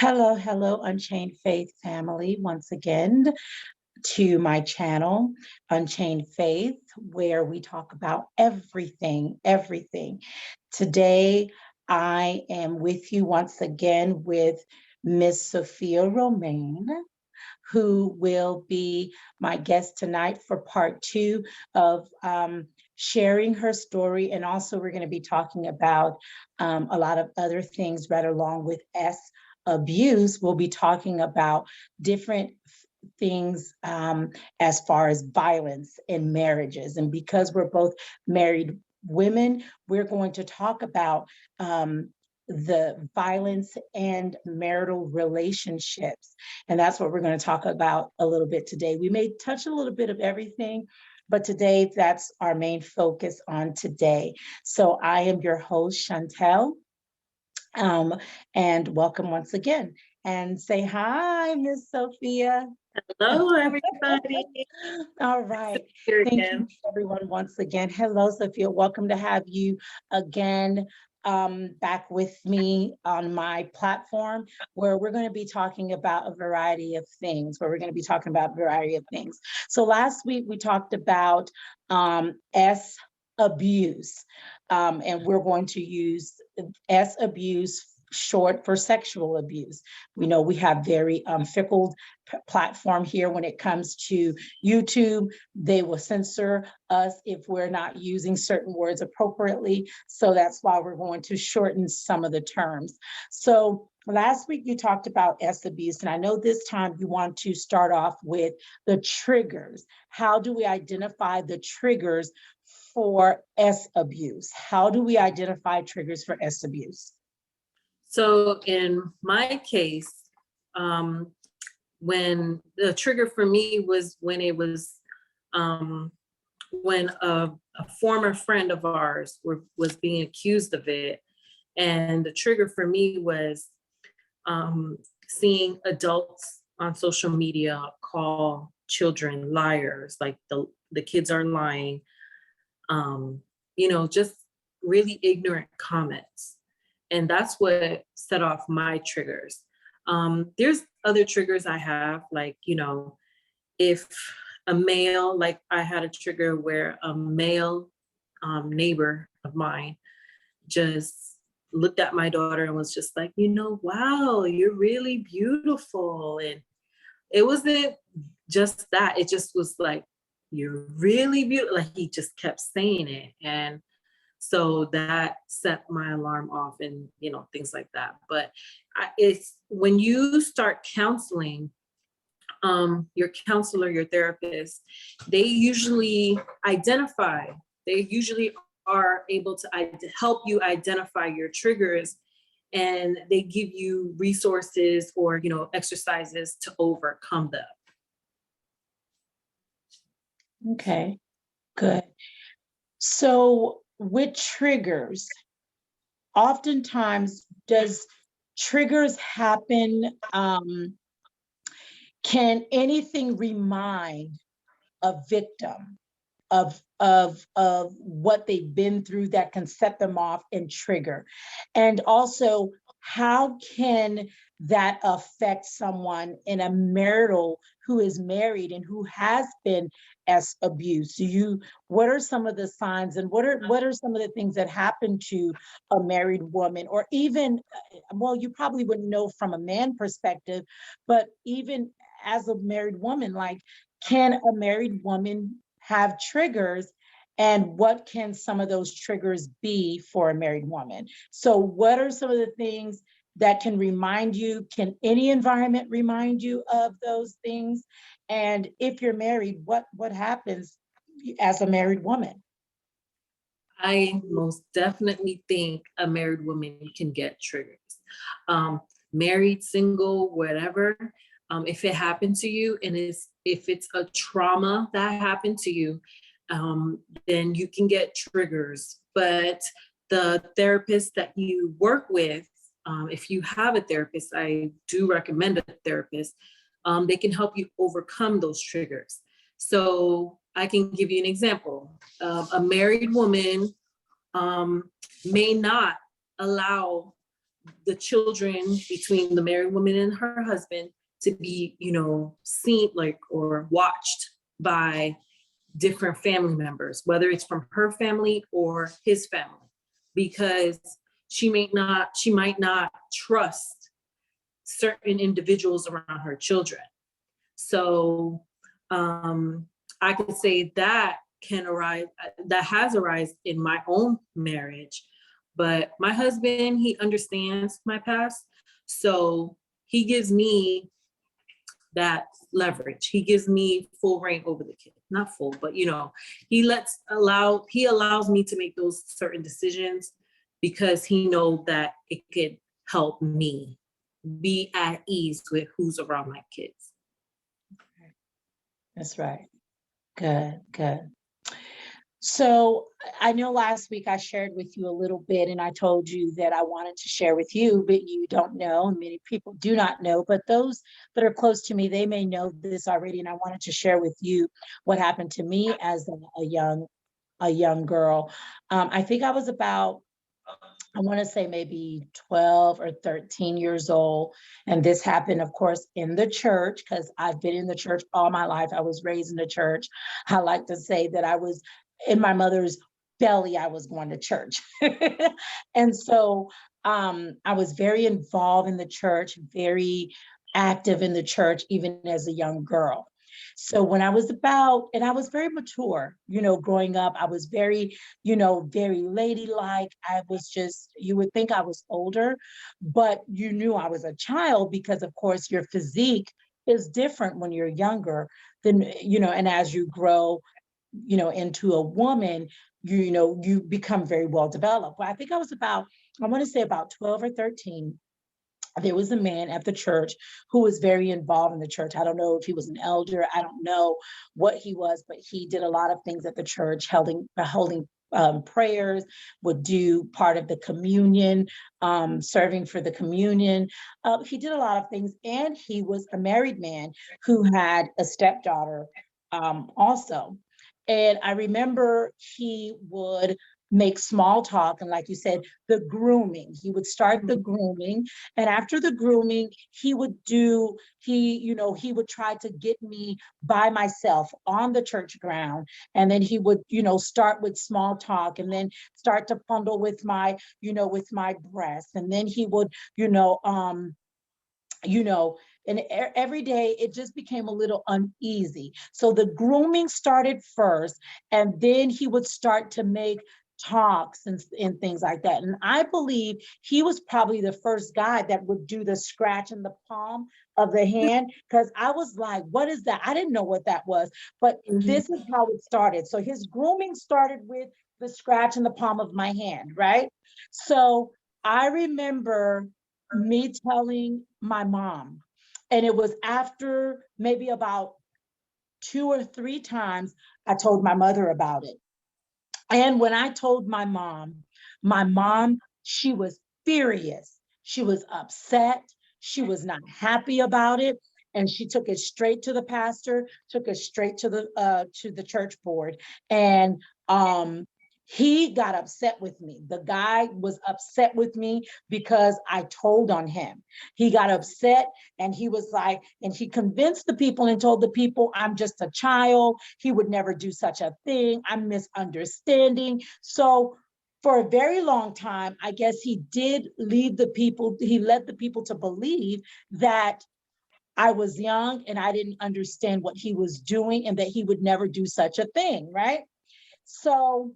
Hello, hello, Unchained Faith family. Once again, to my channel, Unchained Faith, where we talk about everything, everything. Today, I am with you once again with Miss Sophia Romaine, who will be my guest tonight for part two of sharing her story. And also, we're going to be talking about a lot of other things right along with abuse. We'll be talking about different things as far as violence in marriages. And because we're both married women, we're going to talk about the violence and marital relationships. And that's what we're going to talk about a little bit today. We may touch a little bit of everything, but today that's our main focus on today. So I am your host, Chantel, and welcome once again. And say hi, Miss Sophia. Hello, everybody. All right. Here Thank again. you, everyone, once again. Hello, Sophia. Welcome to have you again back with me on my platform, where we're going to be talking about a variety of things, So last week we talked about S abuse, and we're going to use S abuse short for sexual abuse. We know we have very fickle platform here when it comes to YouTube. They will censor us if we're not using certain words appropriately. So that's why we're going to shorten some of the terms. So last week you talked about S abuse, and I know this time you want to start off with the triggers. How do we identify the triggers for S abuse? How do we identify triggers for S abuse? So in my case, when the trigger for me was when it was when a former friend of ours was being accused of it. And the trigger for me was seeing adults on social media call children liars, like the kids are lying, just really ignorant comments. And that's what set off my triggers. There's other triggers I have, like, if a male, like I had a trigger where a male neighbor of mine just looked at my daughter and was just like, wow, you're really beautiful. And it wasn't just that, it just was like, you're really beautiful. Like, he just kept saying it. And so that set my alarm off, and things like that. But it's when you start counseling, your counselor, your therapist, they usually are able to help you identify your triggers, and they give you resources or exercises to overcome them. Okay, good. So with triggers, oftentimes does triggers happen? Can anything remind a victim of what they've been through that can set them off and trigger? And also, how can that affect someone in a marital who is married and who has been as abused? What are some of the signs, and what are some of the things that happen to a married woman? Or even, well, you probably wouldn't know from a man perspective, but even as a married woman, like, can a married woman have triggers, and what can some of those triggers be for a married woman? So what are some of the things that can remind you? Can any environment remind you of those things? And if you're married, what happens as a married woman? I most definitely think a married woman can get triggers. Married, single, whatever. If it happened to you, and if it's a trauma that happened to you, then you can get triggers. But the therapist that you work with, if you have a therapist, I do recommend a therapist. They can help you overcome those triggers. So I can give you an example. A married woman may not allow the children between the married woman and her husband to be, seen like or watched by different family members, whether it's from her family or his family, because she might not trust certain individuals around her children. So I could say that has arisen in my own marriage. But my husband, he understands my past. So he gives me that leverage. He gives me full reign over the kid. Not full, but he allows me to make those certain decisions because he knows that it could help me be at ease with who's around my kids. That's right. Good, good. So I know last week I shared with you a little bit and I told you that I wanted to share with you, but you don't know, and many people do not know, but those that are close to me, they may know this already. And I wanted to share with you what happened to me as a young girl. I think I was about, I want to say maybe 12 or 13 years old. And this happened, of course, in the church, because I've been in the church all my life. I was raised in the church. I like to say that I was in my mother's belly, I was going to church. And so I was very involved in the church, very active in the church, even as a young girl. So when I was and I was very mature, growing up, I was very, very ladylike. I was just, you would think I was older, but you knew I was a child because, of course, your physique is different when you're younger than, and as you grow, into a woman, you become very well developed. Well, I think I was I want to say about 12 or 13. There was a man at the church who was very involved in the church. I don't know if he was an elder. I don't know what he was, but he did a lot of things at the church, holding prayers, would do part of the communion, serving for the communion. He did a lot of things, and he was a married man who had a stepdaughter also. And I remember he would make small talk. And like you said, the grooming, he would start the grooming. And after the grooming, he would try to get me by myself on the church ground. And then he would, start with small talk and then start to fondle with with my breast. And then he would, and every day it just became a little uneasy. So the grooming started first, and then he would start to make talks and things like that. And I believe he was probably the first guy that would do the scratch in the palm of the hand, because I was like, what is that? I didn't know what that was, but this is how it started. So his grooming started with the scratch in the palm of my hand, right? So I remember me telling my mom, and it was after maybe about 2 or 3 times I told my mother about it. And when I told my mom, she was furious. She was upset. She was not happy about it. And she took it straight to the pastor, took it straight to the church board. And he got upset with me. The guy was upset with me because I told on him. He got upset, and he was like, and he convinced the people and told the people, I'm just a child. He would never do such a thing. I'm misunderstanding. So for a very long time, I guess he did lead the people, he led the people to believe that I was young and I didn't understand what he was doing and that he would never do such a thing, right? So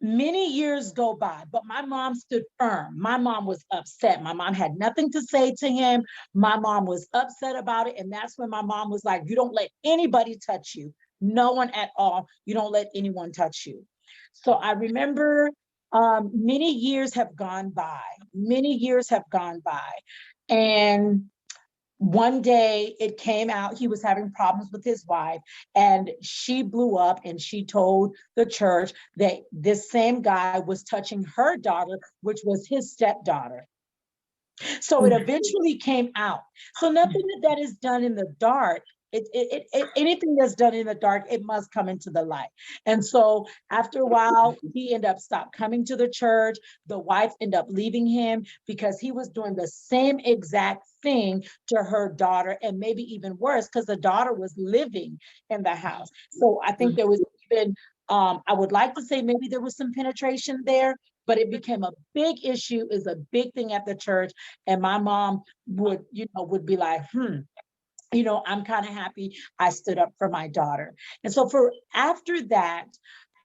many years go by, but my mom stood firm. My mom was upset. My mom had nothing to say to him. My mom was upset about it. And that's when my mom was like, you don't let anybody touch you. No one at all. You don't let anyone touch you. So I remember many years have gone by. Many years have gone by. And one day it came out, he was having problems with his wife, and she blew up and she told the church that this same guy was touching her daughter, which was his stepdaughter. So it eventually came out. So nothing that is done in the dark Anything that's done in the dark, it must come into the light. And so after a while, he ended up stopped coming to the church. The wife ended up leaving him because he was doing the same exact thing to her daughter, and maybe even worse, because the daughter was living in the house. So I think there was even, I would like to say maybe there was some penetration there, but it became a big issue, is a big thing at the church. And my mom would, would be like, I'm kind of happy I stood up for my daughter. And so for after that,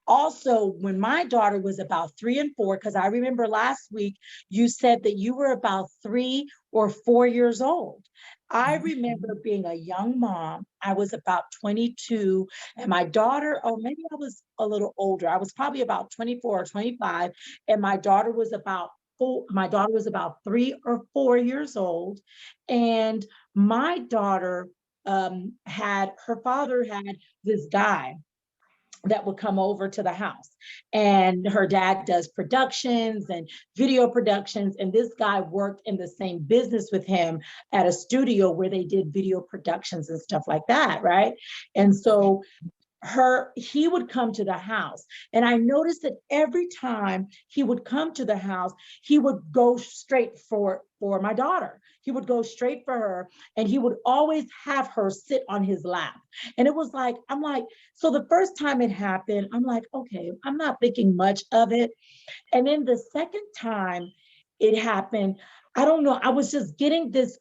also when my daughter was about 3 and 4, because I remember last week you said that you were about 3 or 4 years old. I remember being a young mom. I was about 22, and my daughter, oh, maybe I was a little older. I was probably about 24 or 25, and my daughter was about 3 or 4 years old. And my daughter had, her father had this guy that would come over to the house, and her dad does productions and video productions, and this guy worked in the same business with him at a studio where they did video productions and stuff like that, right? And so he would come to the house, and I noticed that every time he would come to the house, he would go straight for my daughter. He would go straight for her, and he would always have her sit on his lap. And it was like, I'm like, so the first time it happened, I'm like, okay, I'm not thinking much of it. And then the second time it happened, I don't know, I was just getting this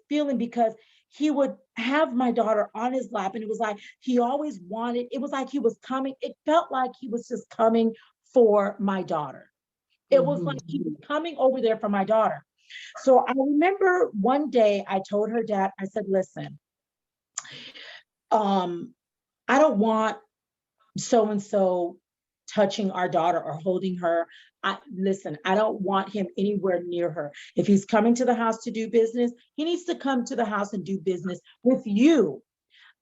feeling, because he would have my daughter on his lap, and it was like he always wanted, it was like he was coming, it felt like he was just coming for my daughter. It was like he was coming over there for my daughter. So I remember one day I told her dad, I said, listen, I don't want so and so touching our daughter or holding her. Listen, I don't want him anywhere near her. If he's coming to the house to do business, he needs to come to the house and do business with you.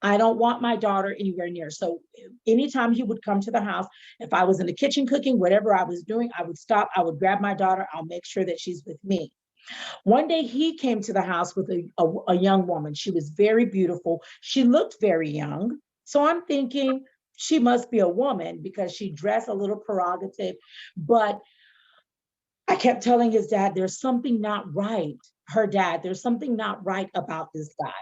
I don't want my daughter anywhere near. So anytime he would come to the house, if I was in the kitchen cooking, whatever I was doing, I would stop, I would grab my daughter, I'll make sure that she's with me. One day he came to the house with a young woman. She was very beautiful. She looked very young. So I'm thinking she must be a woman because she dressed a little prerogative. But I kept telling his dad, there's something not right. Her dad, there's something not right about this guy.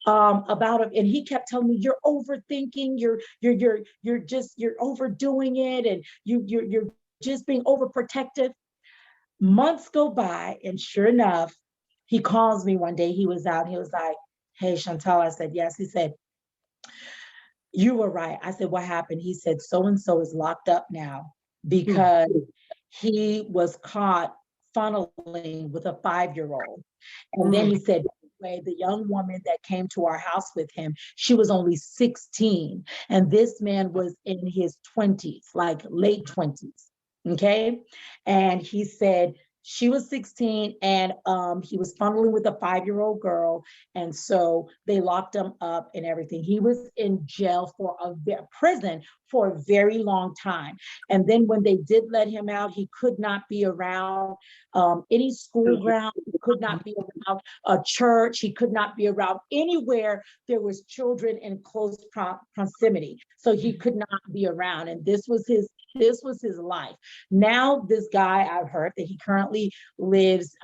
About him, and he kept telling me, "You're overthinking. You're overdoing it, and you're just being overprotective." Months go by, and sure enough, he calls me one day. He was out. He was like, "Hey, Chantal." I said, "Yes." He said, "You were right." I said, "What happened?" He said, "So and so is locked up now because he was caught funneling with a 5-year-old." And then he said, the young woman that came to our house with him, she was only 16. And this man was in his 20s, like late 20s. Okay. And he said, she was 16, and he was funneling with a 5-year-old girl. And so they locked him up and everything. He was in jail prison for a very long time. And then when they did let him out, he could not be around any school ground. He could not be around a church. He could not be around anywhere there was children in close proximity. So he could not be around. And this was his life. Now, this guy, I've heard that he currently lives,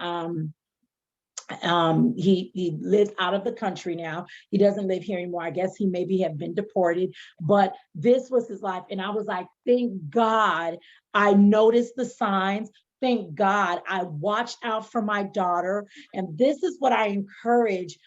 he lives out of the country now. He doesn't live here anymore. I guess he maybe have been deported, but this was his life. And I was like, thank God I noticed the signs. Thank God I watched out for my daughter. And this is what I encourage,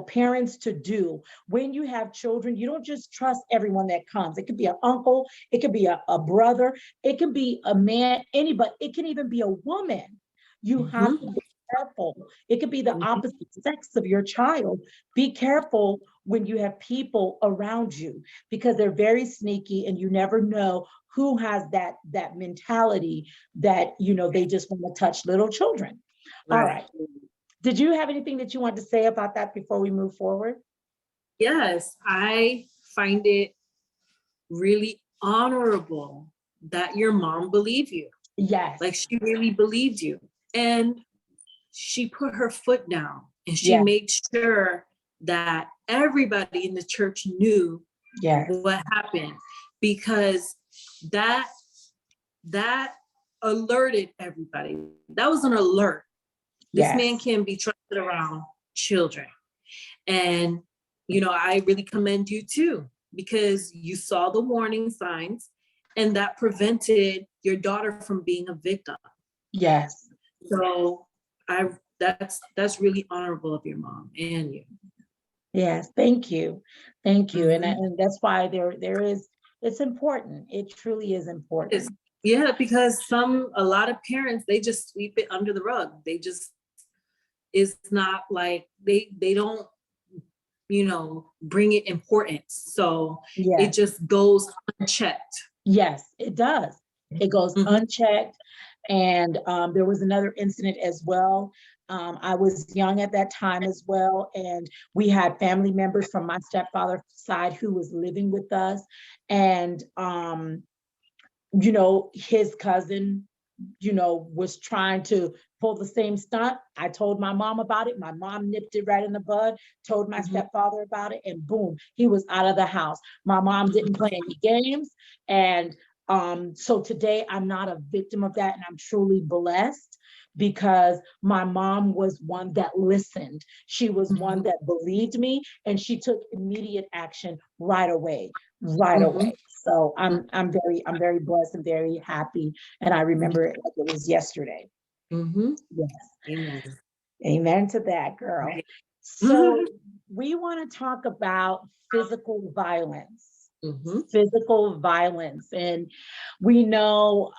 parents to do. When you have children, you don't just trust everyone that comes. It could be an uncle, it could be a brother, it can be a man, anybody, it can even be a woman. You have to be careful. It could be the opposite sex of your child. Be careful when you have people around you, because they're very sneaky, and you never know who has that mentality that they just want to touch little children. Right. All right. Did you have anything that you want to say about that before we move forward? Yes, I find it really honorable that your mom believed you. Yes. Like, she really believed you. And she put her foot down, and she made sure that everybody in the church knew Yes. what happened, because that alerted everybody. That was an alert. This man Yes. can be trusted around children. And, I really commend you too, because you saw the warning signs and that prevented your daughter from being a victim. Yes. So that's really honorable of your mom and you. Yes. Thank you. Thank you. Mhm. And that's why there is, it's important. It truly is It's- important. Yeah, because a lot of parents, they just sweep it under the rug. They just, it's not like they don't, bring it importance. So it Yes. just goes unchecked. Yes, it does. It goes Mhm. unchecked. And there was another incident as well. I was young at that time as well. And we had family members from my stepfather's side who was living with us. And, his cousin, was trying to pull the same stunt. I told my mom about it. My mom nipped it right in the bud, told my Mhm. stepfather about it, and boom, he was out of the house. My mom didn't play any games. And so today I'm not a victim of that. And I'm truly blessed because my mom was one that listened. She was one Mhm. that believed me and she took immediate action right away, right Mhm. away. So I'm very blessed and very happy, and I remember it like it was yesterday. Mhm. Yes. Amen. Amen to that, girl. Right. So we want to talk about physical violence. Mhm. Physical violence. And we know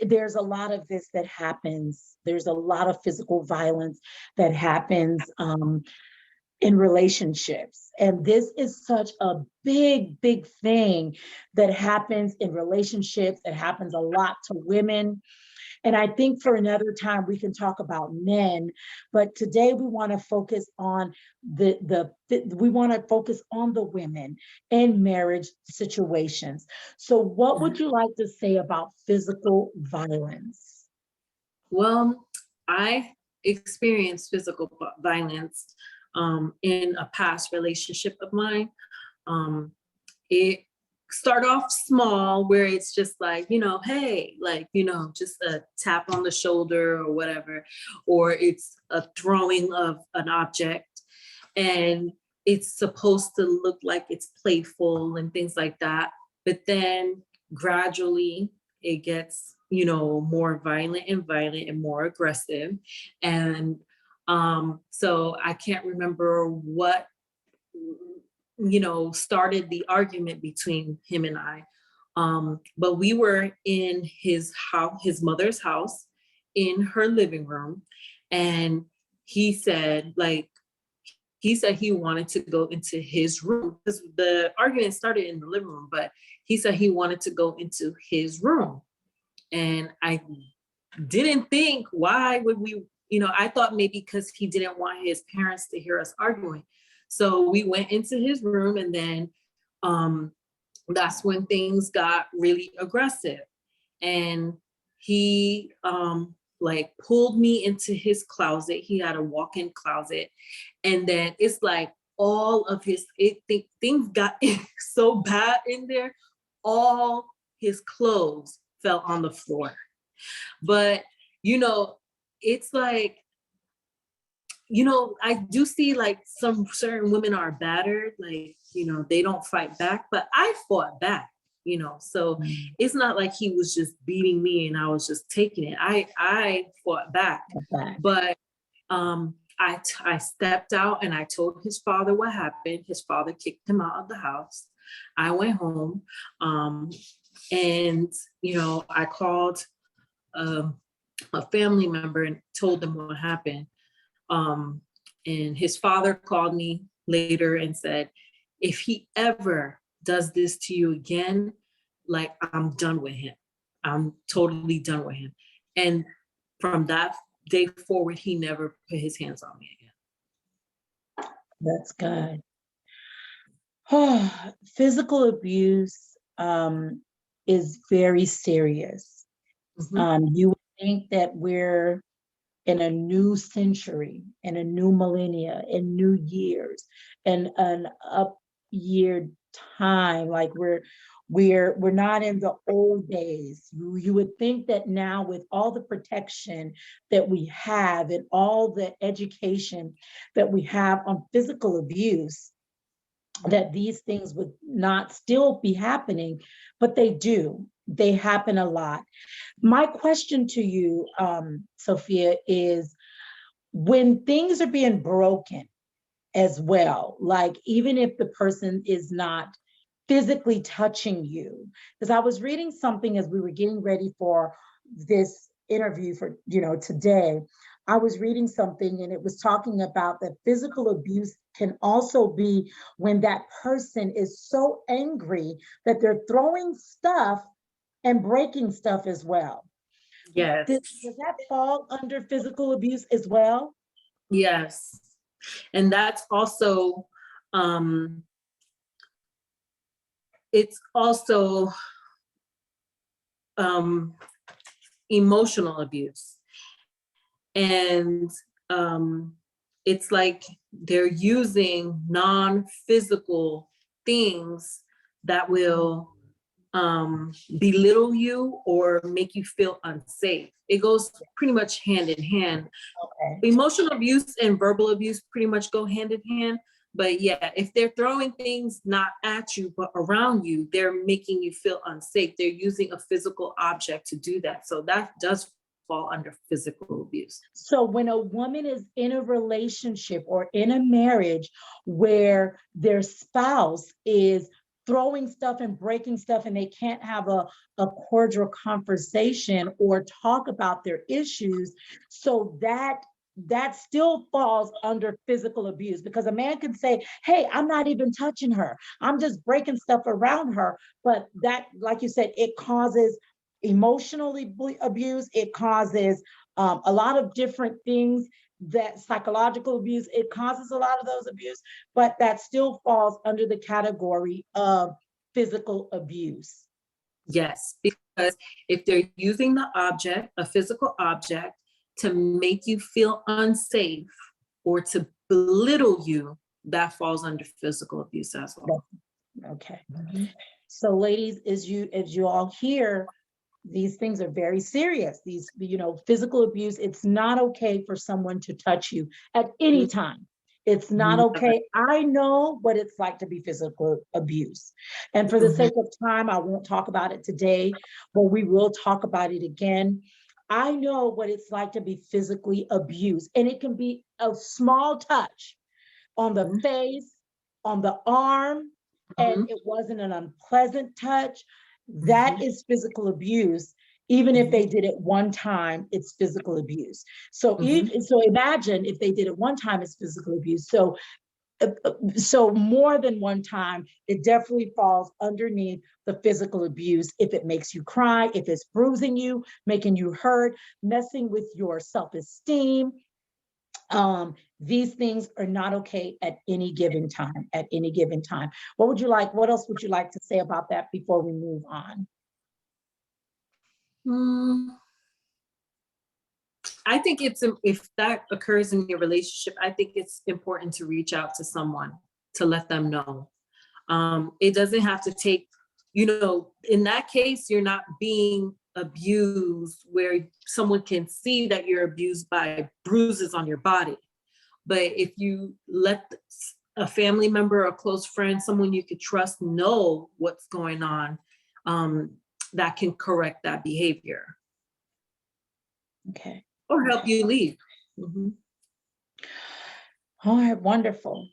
there's a lot of this that happens. There's a lot of physical violence that happens in relationships. And this is such a big, big thing that happens in relationships. It happens a lot to women. And I think for another time we can talk about men, but today we want to focus on we want to focus on the women in marriage situations. So what would you like to say about physical violence? Well, I experienced physical violence in a past relationship of mine. Um, it start off small, where it's just like, hey, like, just a tap on the shoulder or whatever, or it's a throwing of an object, and it's supposed to look like it's playful and things like that. But then gradually it gets, more violent and more aggressive. And so I can't remember what, started the argument between him and I. But we were in his house, his mother's house, in her living room. And he said, like, he said he wanted to go into his room, because the argument started in the living room, but he said he wanted to go into his room. And I didn't think, why would we, I thought maybe because he didn't want his parents to hear us arguing. So we went into his room, and then um, that's when things got really aggressive. And he like pulled me into his closet. He had a walk-in closet. And then it's like all of things got so bad in there. All his clothes fell on the floor. But, it's like, I do see like some certain women are battered, like, they don't fight back, but I fought back, so Mm, it's not like he was just beating me and I was just taking it. I fought back, back. but I stepped out and I told his father what happened. His father kicked him out of the house. I went home, um, and I called um, a family member and told them what happened. Um, and his father called me later and said, if he ever does this to you again, like, I'm done with him. I'm totally done with him. And from that day forward, he never put his hands on me That's good. Physical abuse is very serious. again. You would think that we're in a new century, in a new millennia, in new years, and an up year time. Like we're not in the old days. You would think that now, with all the protection that we have and all the education that we have on physical abuse, that these things would not still be happening, but they do. They happen a lot. My question to you, Sophia, is when things are being broken as well, like even if the person is not physically touching you, because I was reading something as we were getting ready for this interview for, today. I was reading something and it was talking about that physical abuse can also be when that person is so angry that they're throwing stuff and breaking stuff as well. Yes. Does that fall under physical abuse as well? Yes. And that's also, it's also emotional abuse. And it's like they're using non-physical things that will belittle you or make you feel unsafe. It goes pretty much hand in hand. Okay. Emotional abuse and verbal abuse pretty much go hand in hand. But yeah, if they're throwing things not at you, but around you, they're making you feel unsafe. They're using a physical object to do that. So that does fall under physical abuse. So when a woman is in a relationship or in a marriage where their spouse is throwing stuff and breaking stuff and they can't have a cordial conversation or talk about their issues, so that still falls under physical abuse, because a man can say, hey, I'm not even touching her, I'm just breaking stuff around her, but that, like you said, it causes emotional abuse, it causes a lot of different things, that psychological abuse, it causes a lot of those abuse, but that still falls under the category of physical abuse. Yes, because if they're using the object, a physical object, to make you feel unsafe or to belittle you, that falls under physical abuse as well. Okay. So ladies, as you all hear, these things are very serious. These, physical abuse, it's not okay for someone to touch you at any time. It's not okay. I know what it's like to be physical abuse. And for the sake of time, I won't talk about it today, but we will talk about it again. I know what it's like to be physically abused, and it can be a small touch on the face, on the arm, and it wasn't an unpleasant touch. That is physical abuse. Even if they did it one time, it's physical abuse. So so imagine if they did it one time, it's physical abuse. So more than one time, it definitely falls underneath the physical abuse. If it makes you cry, if it's bruising you, making you hurt, messing with your self-esteem, these things are not okay at any given time, at any given time. What else would you like to say about that before we move on? I think if that occurs in your relationship, I think it's important to reach out to someone to let them know. It doesn't have to take, in that case, you're not being abused where someone can see that you're abused by bruises on your body. But if you let a family member, a close friend, someone you could trust know what's going on, that can correct that behavior. Okay. Or help you leave. All right, wonderful.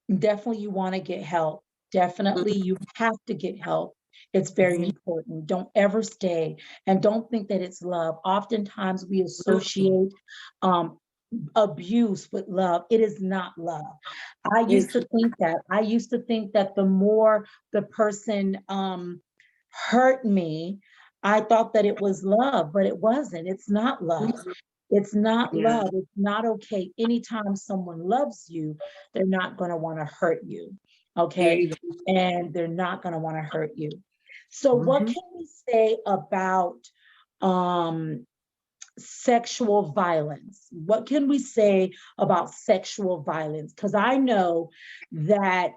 Definitely you want to get help. Definitely you have to get help. It's very important. Don't ever stay, and don't think that it's love. Oftentimes we associate abuse with love. It is not love. I used to think that. I used to think that the more the person hurt me, I thought that it was love, but it wasn't. It's not love. It's not love. It's not okay. Anytime someone loves you, they're not going to want to hurt you. Okay. And they're not going to want to hurt you. So what can we say about um sexual violence. What can we say about sexual violence? Because I know that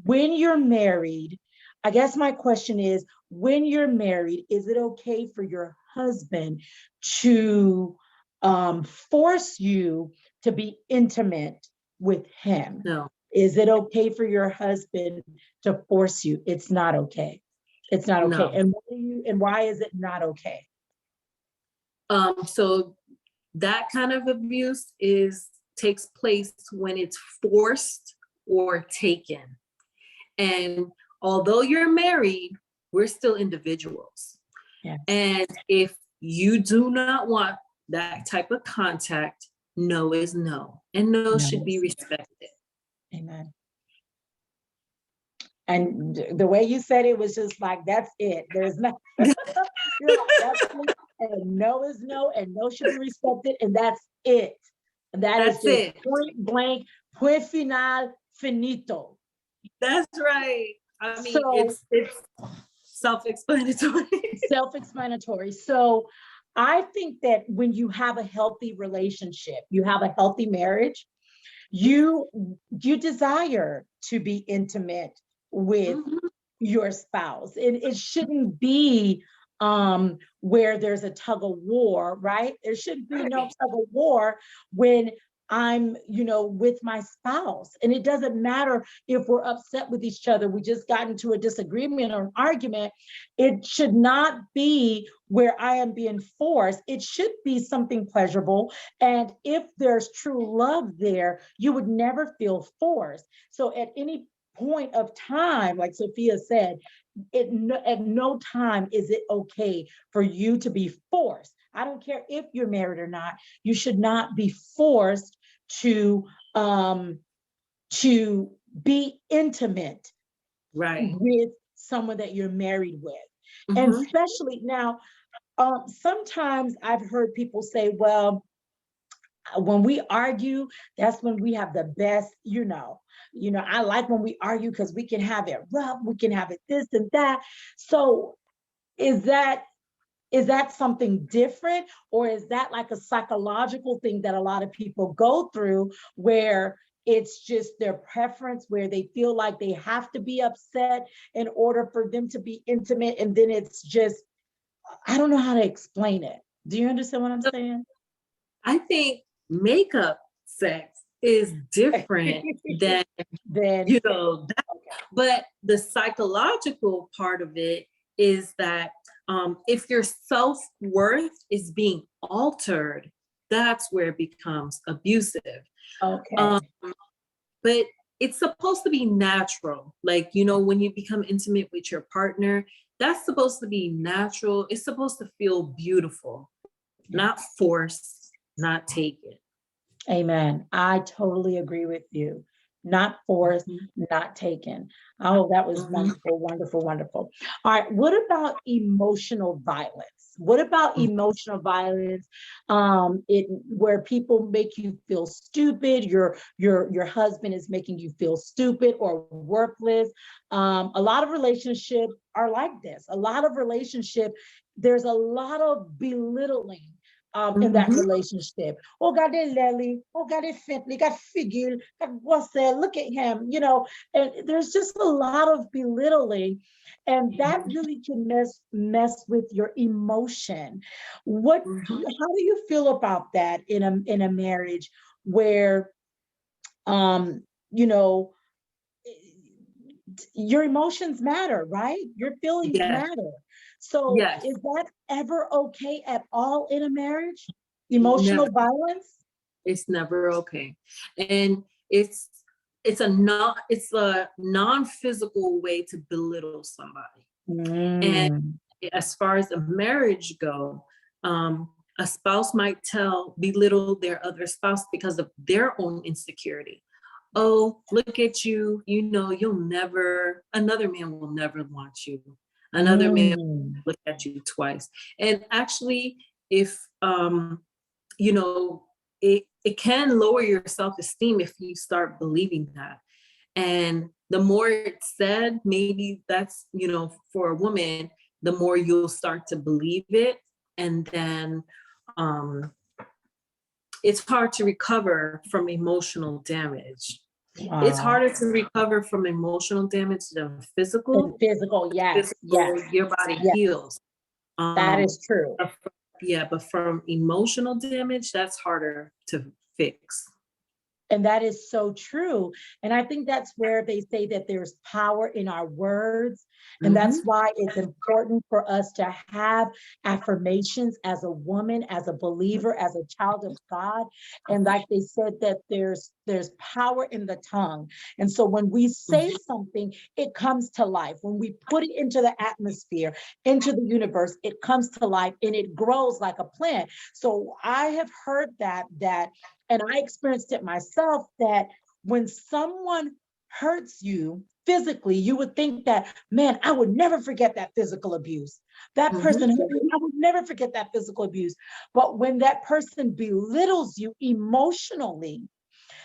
when you're married, I guess my question is, when you're married, is it okay for your husband to force you to be intimate with him? No, Is it okay for your husband to force you? It's not okay. It's not okay. no. And why is it not okay? So that kind of abuse takes place when it's forced or taken. And although you're married, we're still individuals. Yes. And if you do not want that type of contact, no is no. And no No. should be respected. Amen. And the way you said it was just like, that's it. There's not, you're like, that's it. And no is no, and no should be respected, and that's it. And that is That's just it. point blank, point final, finito. That's right. I mean, So it's self-explanatory. self-explanatory. So I think that when you have a healthy relationship, you have a healthy marriage, you desire to be intimate with Mhm. your spouse. It shouldn't be where there's a tug of war, right? There should be no Right. tug of war when I'm, with my spouse. And it doesn't matter if we're upset with each other, we just got into a disagreement or an argument. It should not be where I am being forced. It should be something pleasurable. And if there's true love there, you would never feel forced. So at any point of time, like Sophia said, at no time is it okay for you to be forced. I don't care if you're married or not. You should not be forced to um, to be intimate Right. with someone that you're married with, and Mhm. especially now. Sometimes I've heard people say, "Well, when we argue, that's when we have the best, I like when we argue because we can have it rough, we can have it this and that." So is that something different, or is that like a psychological thing that a lot of people go through, where it's just their preference, where they feel like they have to be upset in order for them to be intimate, and then it's just, I don't know how to explain it. Do you understand what I'm saying? I think makeup sex is different than, Then you know, but the psychological part of it is that if your self-worth is being altered, that's where it becomes abusive. okay. Um, but it's supposed to be natural. Like, when you become intimate with your partner, that's supposed to be natural. It's supposed to feel beautiful, Yeah. not forced, not taken. Amen. I totally agree with you. Not forced, Mhm, not taken. Oh, that was mhm, wonderful, wonderful, wonderful. All right. What about emotional violence? What about mhm. emotional violence? Where people make you feel stupid, your husband is making you feel stupid or worthless. A lot of relationships are like this. A lot of relationship, there's a lot of belittling in that Mhm. relationship. Oh, God, they Lely. Oh, God, they Fentley. Got Figure. Got what's that? Look at him. And there's just a lot of belittling, and that really can mess with your emotion. What? Mhm. How do you feel about that in a marriage where, um, you know, your emotions matter, right? Your feelings Yes, matter. So yes. is that ever okay at all in a marriage? Emotional Never. violence? It's never okay. And it's a non-physical way to belittle somebody. And Mm, as far as a marriage go, a spouse might belittle their other spouse because of their own insecurity. Oh, look at you, another man will never want you. Another man mm, will look at you twice. And actually, if you know, it can lower your self-esteem if you start believing that. And the more it's said, maybe that's, for a woman, the more you'll start to believe it. and then it's hard to recover from emotional damage. It's Wow. harder to recover from emotional damage than physical. And physical, yes, Physical, yes, your body yes. heals. That is true. Yeah, but from emotional damage, that's harder to fix. And that is so true. And I think that's where they say that there's power in our words. And that's Mm-hmm. why it's important for us to have affirmations as a woman, as a believer, as a child of God. And like they said, that there's power in the tongue. And so when we say something, it comes to life. When we put it into the atmosphere, into the universe, it comes to life and it grows like a plant. So I have heard that and I experienced it myself, that when someone hurts you physically, you would think that, man, I would never forget that physical abuse. That person Mm-hmm. hurt me, I would never forget that physical abuse. But when that person belittles you emotionally,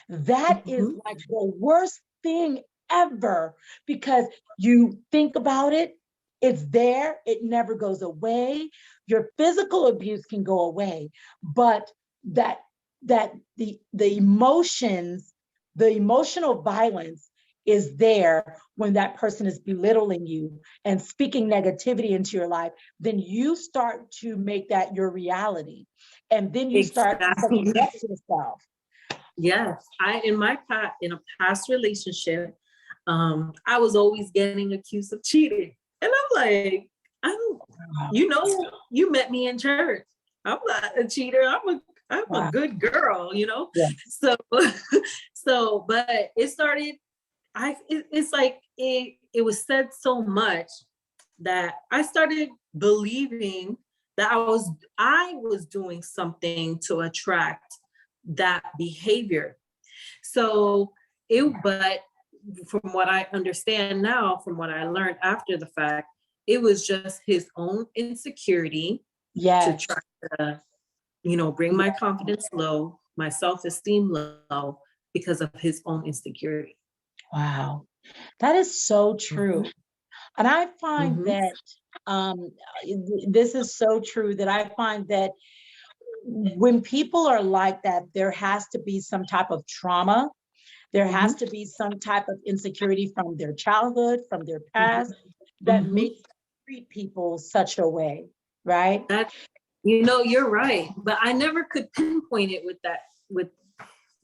that is Mm-hmm. like the worst thing ever, because you think about it, it's there, it never goes away. Your physical abuse can go away, but that the emotions, the emotional violence is there when that person is belittling you and speaking negativity into your life. Then you start to make that your reality, and then you start to second Exactly. guess yourself. Yes, in a past relationship, I was always getting accused of cheating, and I'm like, I don't, Wow. you met me in church. I'm not a cheater. I'm a Wow. good girl, Yeah. So, but it started. It's like it was said so much that I started believing that I was doing something to attract that behavior. So but from what I understand now, from what I learned after the fact, it was just his own insecurity to Yes. try to, bring my confidence low, my self-esteem low because of his own insecurity. Wow. That is so true. Mm-hmm. And I find Mm-hmm. that um, this is so true, that I find that when people are like that, there has to be some type of trauma. There Mm-hmm. has to be some type of insecurity from their childhood, from their past, that Mm-hmm. makes them treat people such a way, right? That you're right, but I never could pinpoint it with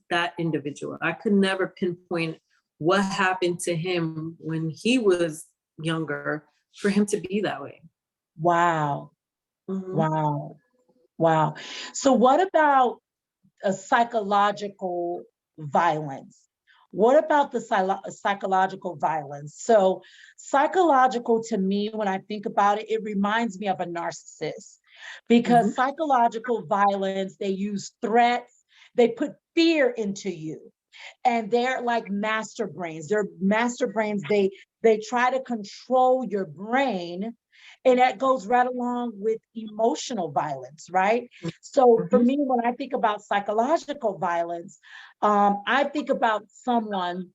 that individual. I could never pinpoint what happened to him when he was younger for him to be that way. Wow. Mm-hmm. Wow. Wow. So what about a psychological violence? What about the psychological violence? So, psychological, to me, when I think about it, it reminds me of a narcissist, because Mm-hmm. psychological violence, they use threats, they put fear into you, and they're like master brains. They're master brains. They try to control your brain, and that goes right along with emotional violence, right? So for Mm-hmm. me, when I think about psychological violence, I think about someone,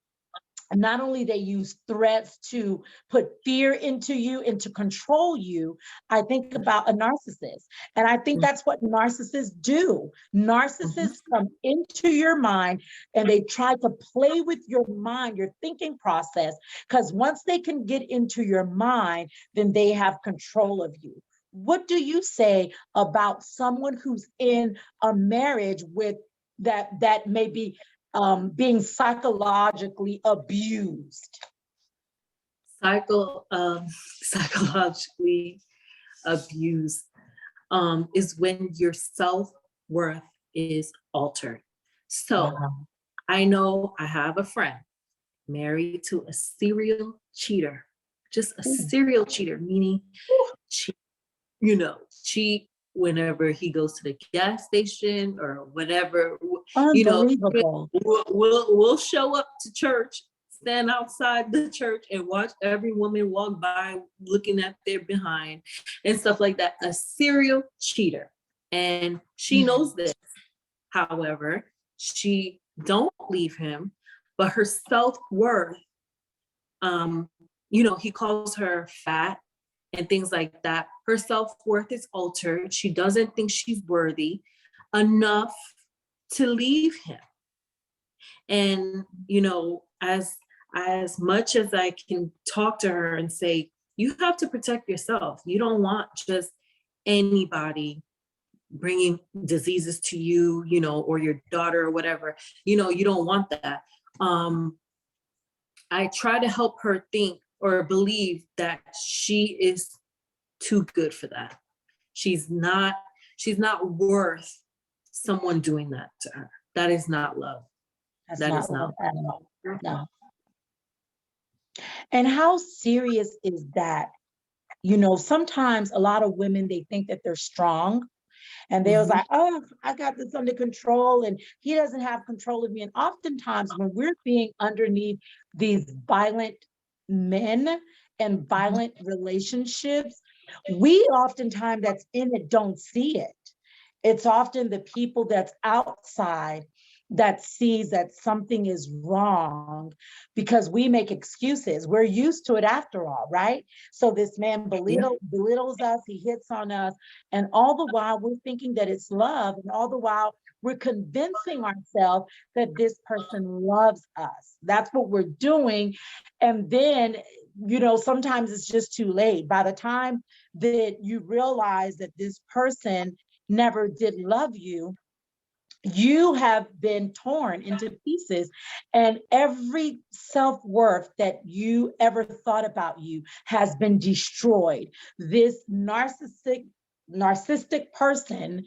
not only they use threats to put fear into you and to control you. I think about a narcissist, and I think that's what narcissists do. Mm-hmm. Narcissists come into your mind and they try to play with your mind, your thinking process, because once they can get into your mind, then they have control of you. What do you say about someone who's in a marriage with that may be being psychologically abused? Psychologically abused is when your self-worth is altered. So Wow. I know I have a friend married to a serial cheater, just a Ooh, serial cheater, meaning ooh, cheat, cheat whenever he goes to the gas station or whatever. You know, unbelievable. we'll show up to church, stand outside the church, and watch every woman walk by looking at their behind and stuff like that. A serial cheater, and she knows this. However, she don't leave him, but her self worth. He calls her fat and things like that. Her self-worth is altered. She doesn't think she's worthy enough to leave him. And, you know, as much as I can talk to her and say, you have to protect yourself. You don't want just anybody bringing diseases to you, you know, or your daughter or whatever, you know, you don't want that. I try to help her think or believe that she is too good for that. She's not worth someone doing that to her. That is not love. That's That not is love not at all. No. And how serious is that? You know, sometimes a lot of women, they think that they're strong and they was Mhm. like, oh, I got this under control and he doesn't have control of me. And oftentimes when we're being underneath these violent men and violent relationships, we oftentimes that's in it don't see it. It's often the people that's outside that sees that something is wrong because we make excuses. We're used to it after all, right? So this man Yeah. belittles us, he hits on us, and all the while we're thinking that it's love, and all the while we're convincing ourselves that this person loves us. That's what we're doing. And then, you know, sometimes it's just too late. By the time that you realize that this person never did love you, you have been torn into pieces, and every self-worth that you ever thought about you has been destroyed. This narcissistic person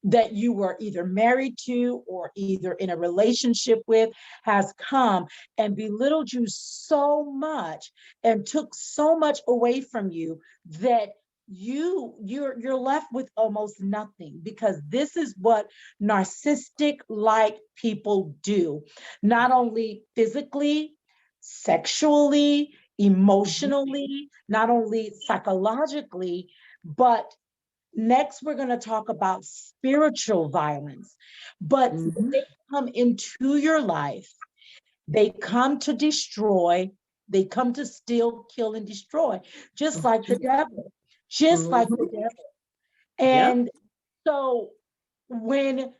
that you were either married to or either in a relationship with has come and belittled you so much and took so much away from you that you're left with almost nothing, because this is what narcissistic like people do, not only physically, sexually, emotionally, not only psychologically, but next, we're going to talk about spiritual violence. But Mhm. they come into your life, they come to destroy, they come to steal, kill, and destroy, just like the devil, just like the Mhm. devil. Yep. And so when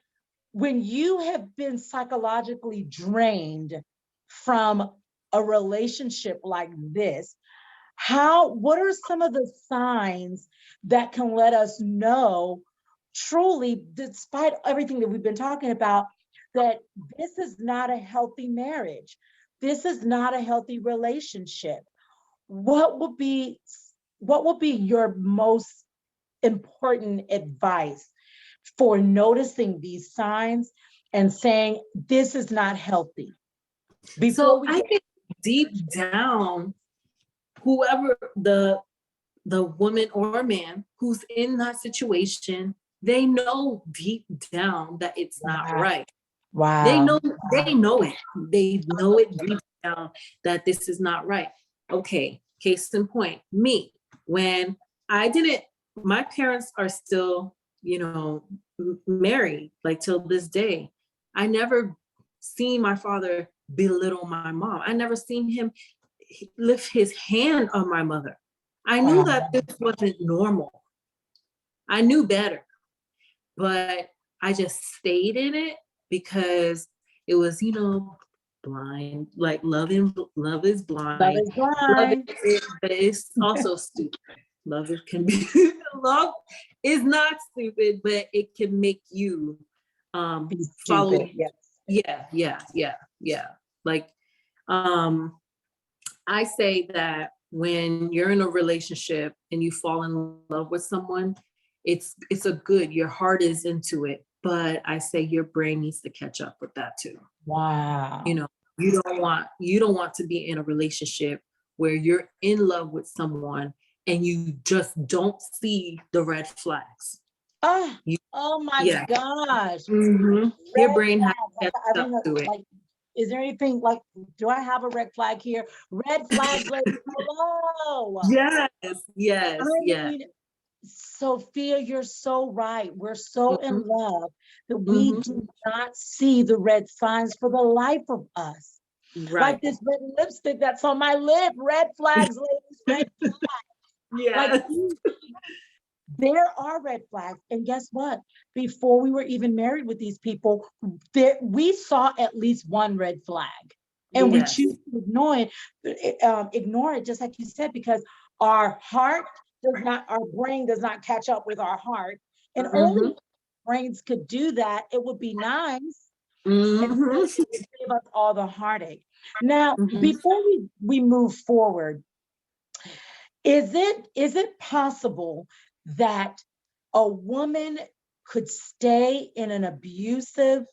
you have been psychologically drained from a relationship like this, what are some of the signs that can let us know truly, despite everything that we've been talking about, that this is not a healthy marriage, this is not a healthy relationship? What would be your most important advice for noticing these signs and saying this is not healthy before So we I get? think deep down, whoever the woman or man who's in that situation, they know deep down that it's not Wow. right. They Wow. know they know it. They know it deep down that this is not right. Okay, case in point, me. When I didn't, my parents are still, you know, married, like till this day. I never seen my father belittle my mom. I never seen him lift his hand on my mother. I knew Wow. that this wasn't normal. I knew better, but I just stayed in it because it was, you know, blind. Like love is Love blind. is Love blind. is, but it's also stupid. Love is, can be love is not stupid, but it can make you Be follow. stupid. Yes. Yeah. Like I say that when you're in a relationship and you fall in love with someone, it's a good, your heart is into it. But I say your brain needs to catch up with that too. You Wow. know, you don't want to be in a relationship where you're in love with someone and you just don't see the red flags. Oh, You, oh my yeah. gosh. Your Red brain has flag. to Like, catch I don't up know. to it. Like, is there anything like, do I have a red flag here? Red flags, ladies. Hello. Yes, I yes, yes. mean, Sophia, you're so right. We're so in Mhm, love that we mhm. do not see the red signs for the life of us. Like Right. this red lipstick that's on my lip. Red flags, ladies. Red flags. Like, Yes. there are red flags. And guess what? Before we were even married with these people, we saw at least one red flag. And we Yes. choose to ignore it, just like you said, because our heart our brain does not catch up with our heart. And only Mm-hmm. if brains could do that, it would be nice. And so Mm-hmm. it would save us all the heartache. Now, Mm-hmm. before we move forward, is it possible that a woman could stay in an abusive,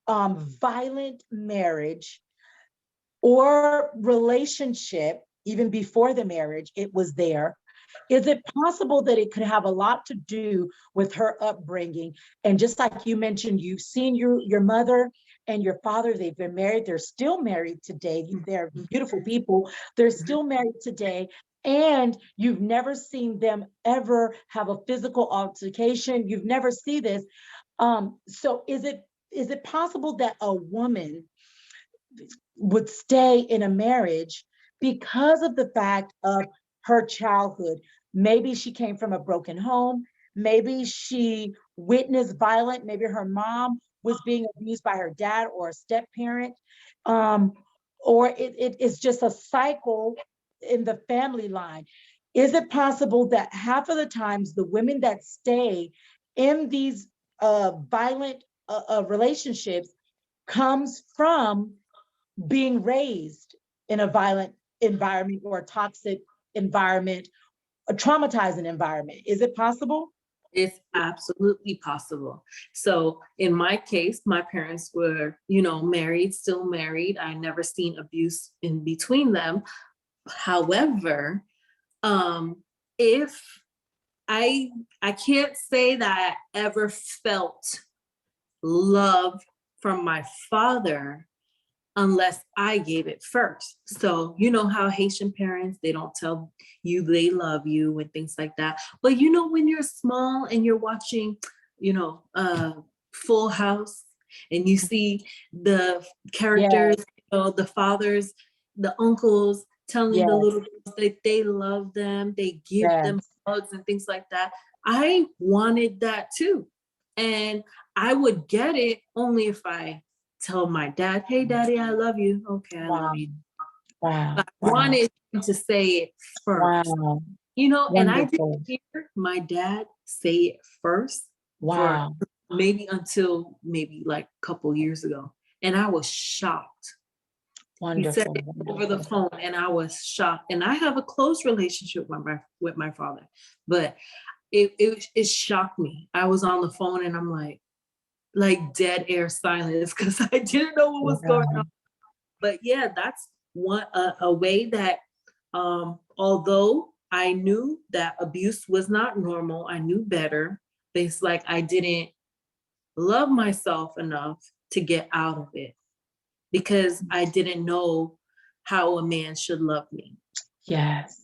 violent marriage or relationship, even before the marriage, it was there? Is it possible that it could have a lot to do with her upbringing? And just like you mentioned, you've seen your mother and your father, they've been married, they're still married today. They're beautiful people, they're still married today. And you've never seen them ever have a physical altercation. You've never seen this. So is it possible that a woman would stay in a marriage because of the fact of her childhood? Maybe she came from a broken home. Maybe she witnessed violence. Maybe her mom was being abused by her dad or a step parent. Um, or it's just a cycle in the family line. Is it possible that half of the times the women that stay in these violent relationships comes from being raised in a violent environment or a toxic environment, a traumatizing environment? Is it possible? It's absolutely possible. So in my case, my parents were, married, still married. I never seen abuse in between them. However, um, if I I can't say that I ever felt love from my father unless I gave it first. So, you know how Haitian parents, they don't tell you they love you and things like that. But when you're small and you're watching, Full House, and you see the characters, Yes, the fathers, the uncles telling the yes, little girls that they love them, they give them yes. hugs and things like that. I wanted that too. And I would get it only if I tell my dad, "Hey, daddy, I love you." Okay, I love Wow, you. wow, But I wow, wanted him to say it first, wow. and I didn't Wonderful. hear my dad say it first for Wow, maybe until maybe like a couple years ago. And I was shocked. He said wonderful, it over the wonderful. phone, and I was shocked. And I have a close relationship with my father, but it shocked me. I was on the phone, and I'm like dead air silence because I didn't know what was going on. Wow. But yeah, that's one a way that although I knew that abuse was not normal, I knew better. But it's like I didn't love myself enough to get out of it because I didn't know how a man should love me. Yes.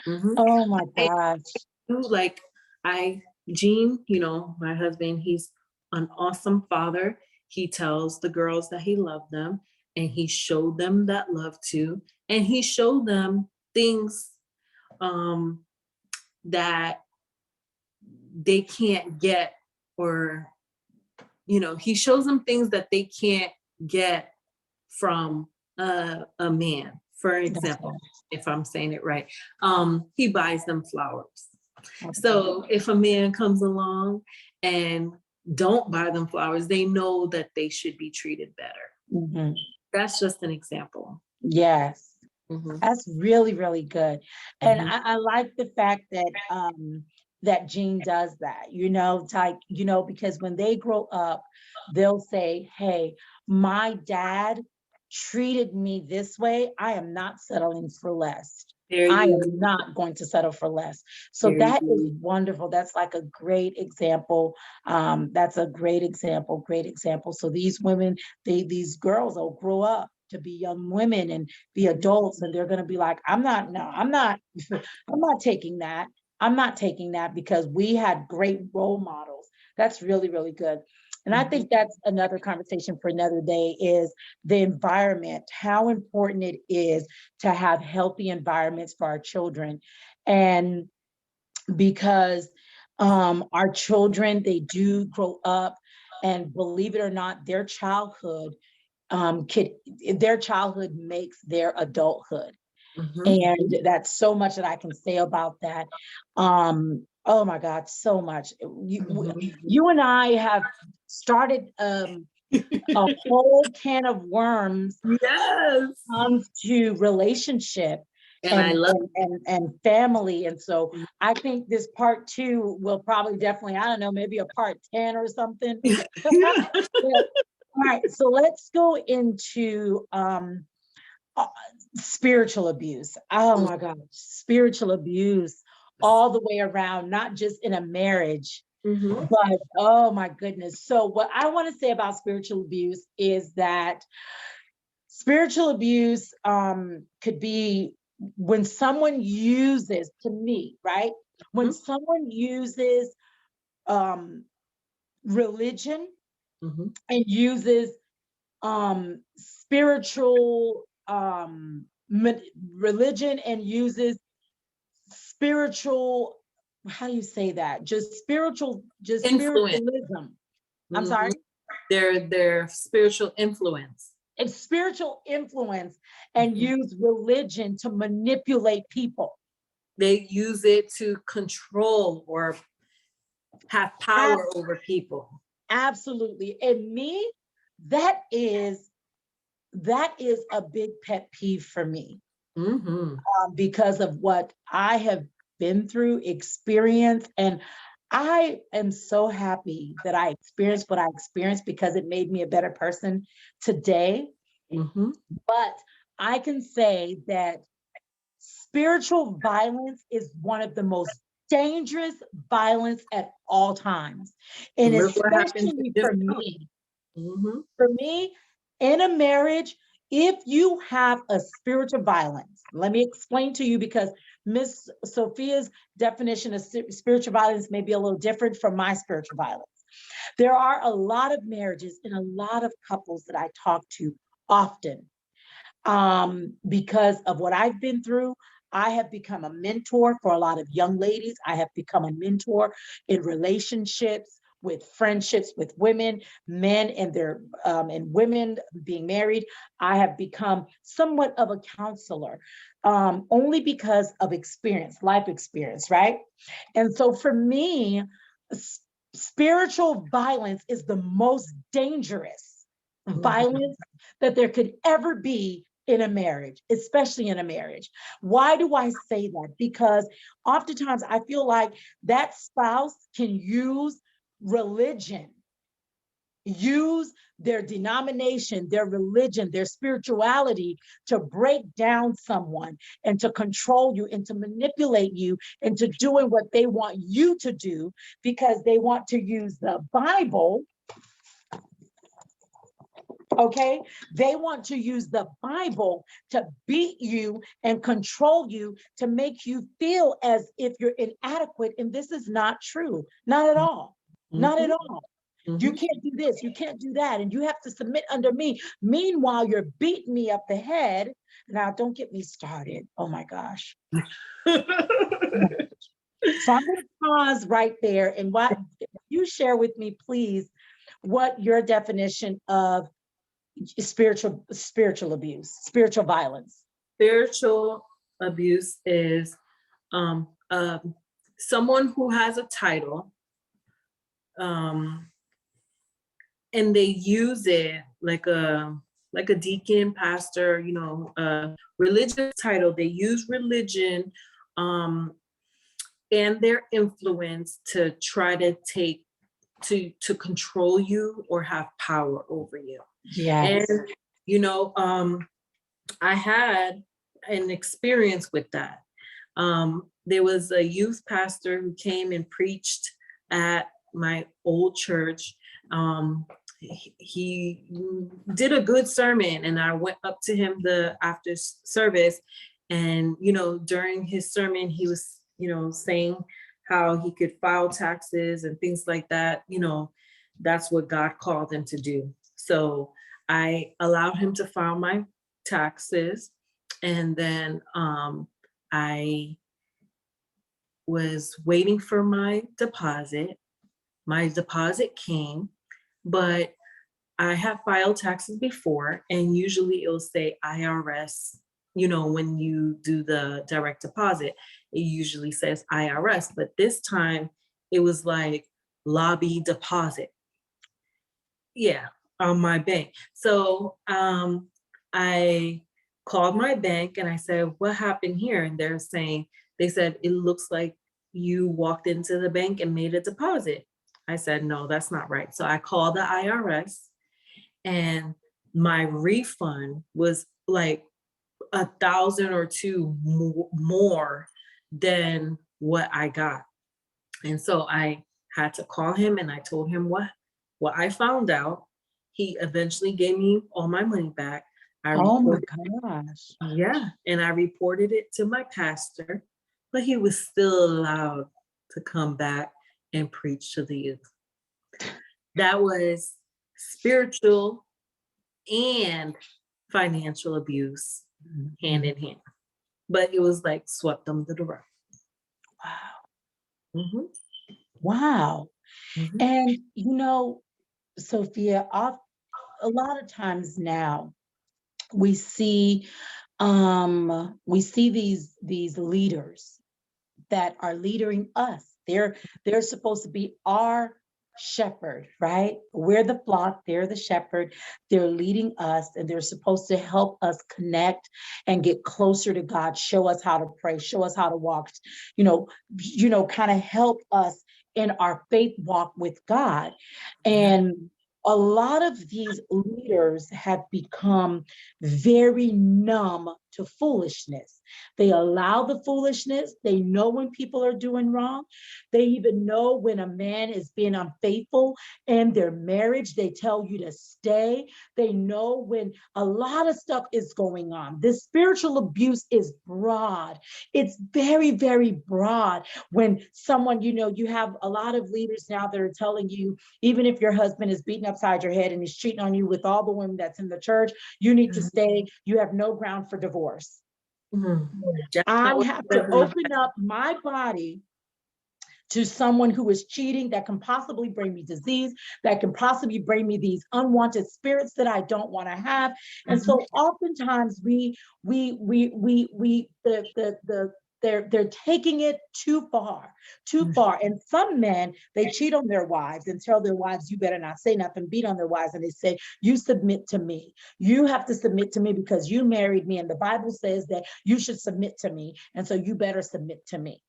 Mhm. Oh my I gosh. knew, like I Gene, my husband, he's an awesome father. He tells the girls that he loved them, and he showed them that love too. And he showed them things um, that they can't get, or he shows them things that they can't get from a man. For That's example, right. if I'm saying it right, he buys them flowers. Okay. So if a man comes along and don't buy them flowers, they know that they should be treated better. Mhm. That's just an example. Yes. Hmm. That's really, really good. And Hmm. I like the fact that Gene does that, it's like, because when they grow up, they'll say, "Hey, my dad treated me this way. I am not settling for less. There I you am go. not going to settle for less." So There you that is go. wonderful. That's like a great example. That's a great example, great example. So these women, these girls will grow up to be young women and be adults, and they're going to be like, I'm not, no, I'm not, I'm not taking that. I'm not taking that because we had great role models. That's really, really good. And I Mhm. think that's another conversation for another day, is the environment, how important it is to have healthy environments for our children. And because our children, they do grow up, and believe it or not, their childhood makes their adulthood. Mhm. And that's so much that I can say about that. Oh my God, so much. Mhm. You and I have started a whole can of worms Yes. comes to relationship And I and, love and family. And so I think this part two will probably definitely, I don't know, maybe a part 10 or something. All right, so let's go into uh, spiritual abuse. Oh my God, spiritual abuse all the way around, not just in a marriage, Mhm. but oh my goodness. So, what I want to say about spiritual abuse is that spiritual abuse could be when someone uses, to me, right? When Mhm. someone uses um, religion Mhm. and uses spiritual religion and uses spiritual, how do you say that? Just Influence. spiritualism. I'm Mhm. sorry. Their spiritual influence. It's spiritual influence and Mhm. use religion to manipulate people. They use it to control or have power Ab- over people. Absolutely. And me, that is that is a big pet peeve for me, Mhm. because of what I have been through, experienced, and I am so happy that I experienced what I experienced because it made me a better person today. Mhm. But I can say that spiritual violence is one of the most dangerous violence at all times. And Look what happened especially just for now. me, Mhm. in a marriage, if you have a spiritual violence, let me explain to you because Miss Sophia's definition of spiritual violence may be a little different from my spiritual violence. There are a lot of marriages and a lot of couples that I talk to often, because of what I've been through. I have become a mentor for a lot of young ladies. I have become a mentor in relationships, with friendships with women, men, and their and women being married. I have become somewhat of a counselor, only because of experience, life experience, right? And so for me, spiritual violence is the most dangerous Mhm. violence that there could ever be in a marriage, especially in a marriage. Why do I say that? Because oftentimes I feel like that spouse can use religion, use their denomination, their religion, their spirituality to break down someone and to control you and to manipulate you into doing what they want you to do because they want to use the Bible. Okay. They want to use the Bible to beat you and control you to make you feel as if you're inadequate. And this is not true. Not at all. Not at Mhm. all. You Mhm. can't do this. You can't do that. And you have to submit under me. Meanwhile, you're beating me up the head. Now, don't get me started. Oh my gosh. So I'm going to pause right there. And what you share with me, please, what your definition of spiritual abuse, spiritual violence. Spiritual abuse is um, um, someone who has a title, um, and they use it like a deacon, pastor, religious title. They use religion um, and their influence to try to take to control you or have power over you. And Yes. you know, I had an experience with that. There was a youth pastor who came and preached at my old church. He did a good sermon, and I went up to him the after service, and during his sermon, he was saying how he could file taxes and things like that. That's what God called him to do. So I allowed him to file my taxes, and then I was waiting for my deposit. My deposit came, but I have filed taxes before, and usually it'll say IRS. You know, when you do the direct deposit, it usually says IRS, but this time it was like lobby deposit. Yeah, on my bank. So I called my bank and I said, what happened here? And they said, it looks like you walked into the bank and made a deposit. I said, no, that's not right. So I called the IRS, and my refund was like 1,000 or two more than what I got. And so I had to call him and I told him what I found out. He eventually gave me all my money back. I Oh my reported, gosh. yeah, and I reported it to my pastor, but he was still allowed to come back and preach to the youth. That was spiritual and financial abuse hand in hand. But it was like swept under the rug. Wow. Mhm, Wow. mhm, And Sophia, a lot of times now we see these leaders that are leading us. They're supposed to be our shepherd, right? We're the flock, they're the shepherd. They're leading us and they're supposed to help us connect and get closer to God, show us how to pray, show us how to walk, kind of help us in our faith walk with God. yeah, And a lot of these leaders have become very numb to foolishness. They allow the foolishness. They know when people are doing wrong. They even know when a man is being unfaithful in their marriage. They tell you to stay. They know when a lot of stuff is going on. This spiritual abuse is broad. It's very, very broad. When someone, you have a lot of leaders now that are telling you, even if your husband is beating upside your head and he's cheating on you with all the women that's in the church, you need to mhm, stay. You have no ground for divorce. mhm. That's I not what have it to says in the open up my body to someone who is cheating that can possibly bring me disease, that can possibly bring me these unwanted spirits that I don't want to have. And Bible. so oftentimes they're taking it too far, too Mhm, far. And some men, they cheat on their wives and tell their wives, you better not say nothing, beat on their wives. And they say, you submit to me. You have to submit to me because you married me. And the Bible says that you should submit to me. And so you better submit to me,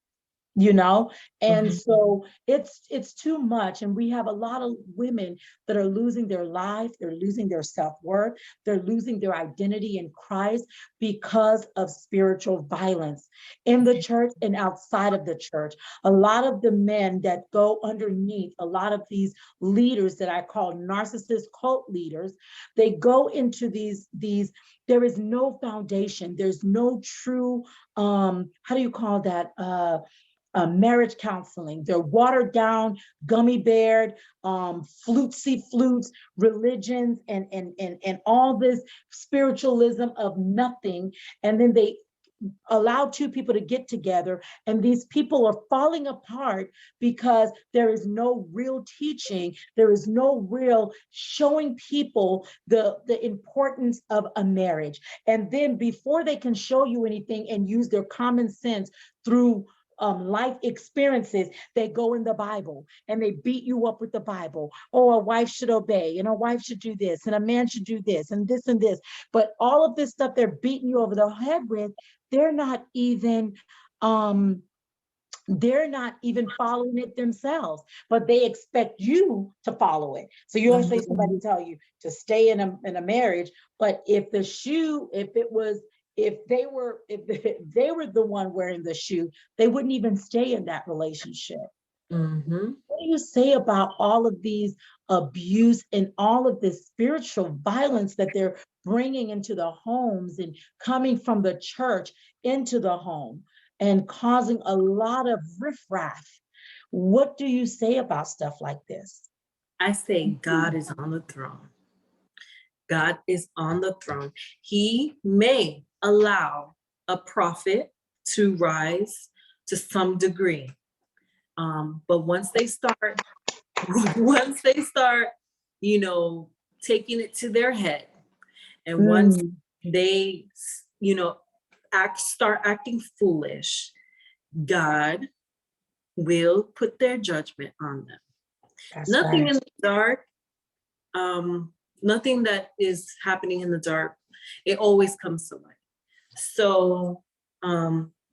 you know. And mhm, so it's too much, and we have a lot of women that are losing their life, they're losing their self-worth, they're losing their identity in Christ because of spiritual violence in the church and outside of the church. A lot of the men that go underneath a lot of these leaders that I call narcissist cult leaders, they go into these there is no foundation, there's no true how do you call that, marriage counseling. They're watered down, gummy beared, flutesy flutes, religions, and all this spiritualism of nothing. And then they allow two people to get together, and these people are falling apart because there is no real teaching, there is no real showing people the importance of a marriage. And then before they can show you anything and use their common sense through life experiences, they go in the Bible and they beat you up with the Bible. Oh, a wife should obey, and a wife should do this, and a man should do this, and this and this. But all of this stuff they're beating you over the head with, they're not even um they're not even following it themselves, but they expect you to follow it. So you always say, mhm, somebody tell you to stay in a marriage, but if the shoe, if they were the one wearing the shoe, they wouldn't even stay in that relationship. mhm. What do you say about all of these abuse and all of this spiritual violence that they're bringing into the homes and coming from the church into the home and causing a lot of riffraff? What do you say about stuff like this? I say God is on the throne. God is on the throne. He may allow a prophet to rise to some degree. But once they start, once they start, you know, taking it to their head, and once Mm, they, you know, start acting foolish, God will put their judgment on them. that's Nothing right. in the dark, nothing that is happening in the dark, it always comes to light. So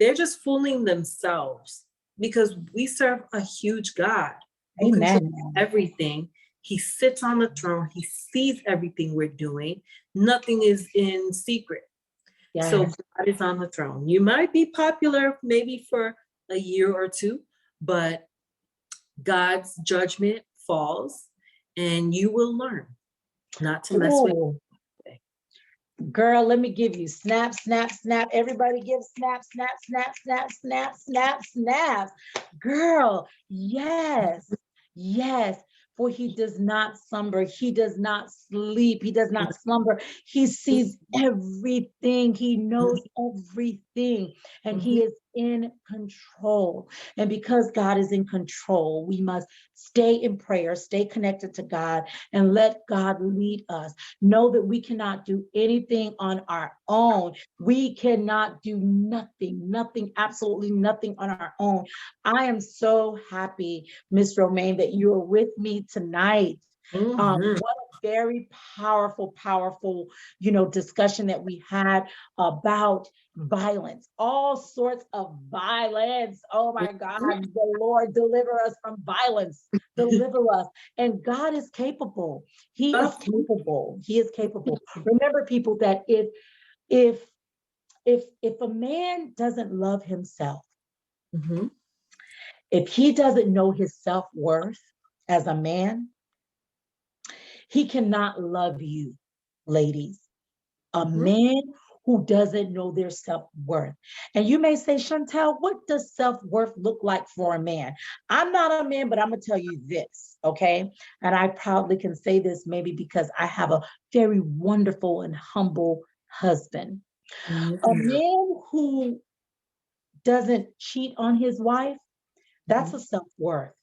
they're just fooling themselves, because we serve a huge God who controls Amen. everything. He sits on the throne. He sees everything we're doing. Nothing is in secret. So Yes. God is on the throne. You might be popular maybe for a year or two, but God's judgment falls, and you will learn not to mess with Oh, it. girl, let me give you snap, snap, snap. Everybody give snap, snap, snap, snap, snap, snap, snap. Girl, yes, yes. For he does not slumber, he does not sleep, he does not slumber. He sees everything, he knows everything, and he Mhm. is in control. And because God is in control, we must stay in prayer, stay connected to God, and let God lead us. Know that we cannot do anything on our own. We cannot do nothing, nothing, absolutely nothing on our own. I am so happy, Miss Romaine, that you are with me tonight. Mhm. What a very powerful, powerful, discussion that we had about violence, all sorts of violence. Oh my God, the Lord deliver us from violence, deliver us. And God is capable. He is capable. He is capable. Remember, people, that if if a man doesn't love himself, Mhm. if he doesn't know his self-worth as a man, he cannot love you, ladies. A Mhm. man who doesn't know their self-worth. And you may say, Chantel, what does self-worth look like for a man? I'm not a man, but I'm going to tell you this, okay? And I proudly can say this maybe because I have a very wonderful and humble husband. A Mhm. man who doesn't cheat on his wife, that's Mhm. a self-worth.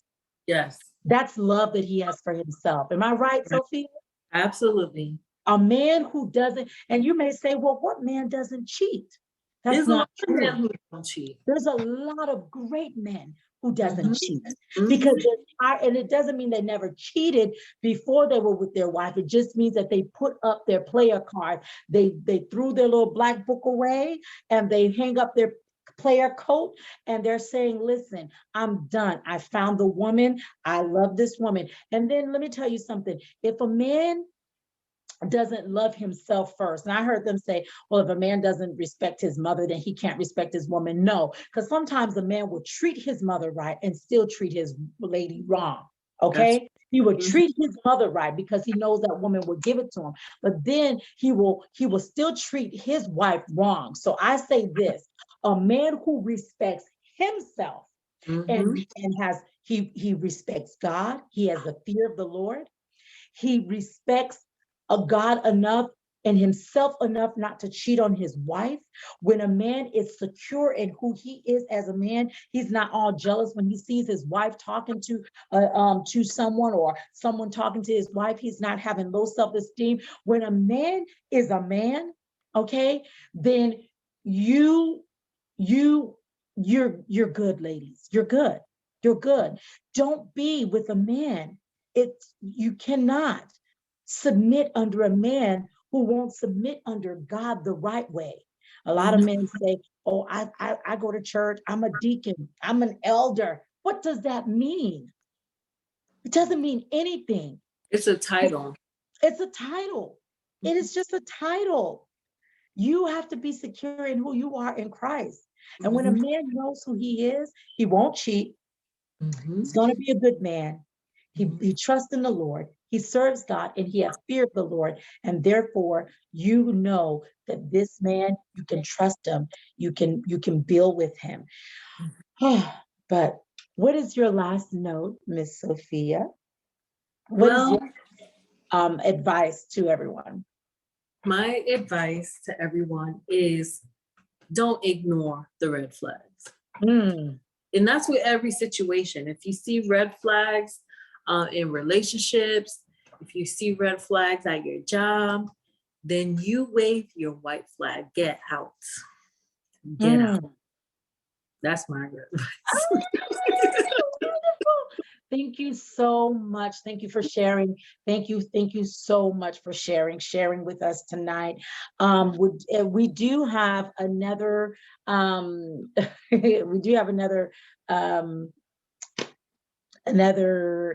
Yes. That's love that he has for himself. Am I right, Right. Sophia? Absolutely. A man who doesn't, and you may say, well, what man doesn't cheat? That's There's a lot not of men true. who don't cheat. There's a lot of great men who doesn't Mhm. cheat, because Mhm. and it doesn't mean they never cheated before they were with their wife. It just means that they put up their player card. They threw their little black book away, and they hang up their player coat, and they're saying, listen, I'm done. I found the woman. I love this woman. And then let me tell you something. If a man doesn't love himself first. And I heard them say, well, if a man doesn't respect his mother, then he can't respect his woman. No, because sometimes a man will treat his mother right and still treat his lady wrong. That's Okay. He would mhm. treat his mother right because he knows that woman will give it to him. But then he will still treat his wife wrong. So I say this: a man who respects himself Mhm. and he respects God, he has the fear of the Lord, he respects a God enough and himself enough not to cheat on his wife. When a man is secure in who he is as a man, he's not all jealous when he sees his wife talking to someone, or someone talking to his wife. He's not having low self-esteem. When a man is a man, okay, then you you you're good, ladies. You're good. You're good. Don't be with a man. You cannot submit under a man who won't submit under God the right way. A lot of Mhm. men say, oh, I go to church, I'm a deacon, I'm an elder. What does that mean? It doesn't mean anything. It's a title. It's a title. It is just a title. You have to be secure in who you are in Christ. And when a Mhm. man knows who he is, he won't cheat. He's Mhm. going to be a good man. Mhm. He trusts in the Lord. He serves God, and he has fear of the Lord. And therefore, you know that this man, you can trust him. You can build with him. But what is your last note, Miss Sophia? What is Well, your advice to everyone? my advice to everyone is don't ignore the red flags. Mm, And that's with every situation. If you see red flags in relationships, if you see red flags at your job, then you wave your white flag. Get out. Get out. That's my advice. Thank you so much. Thank you for sharing. Thank you so much for sharing with us tonight. We do have another we do have another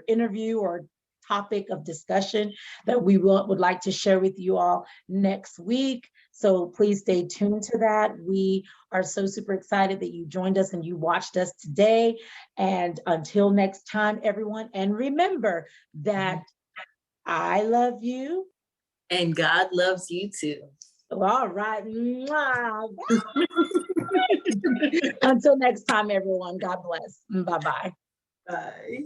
interview or topic of discussion that we would like to share with you all next week. So please stay tuned to that. We are so super excited that you joined us and you watched us today. And until next time, everyone, and remember that I love you. And God loves you too. All right. Until next time, everyone. God bless. Bye-bye. Bye.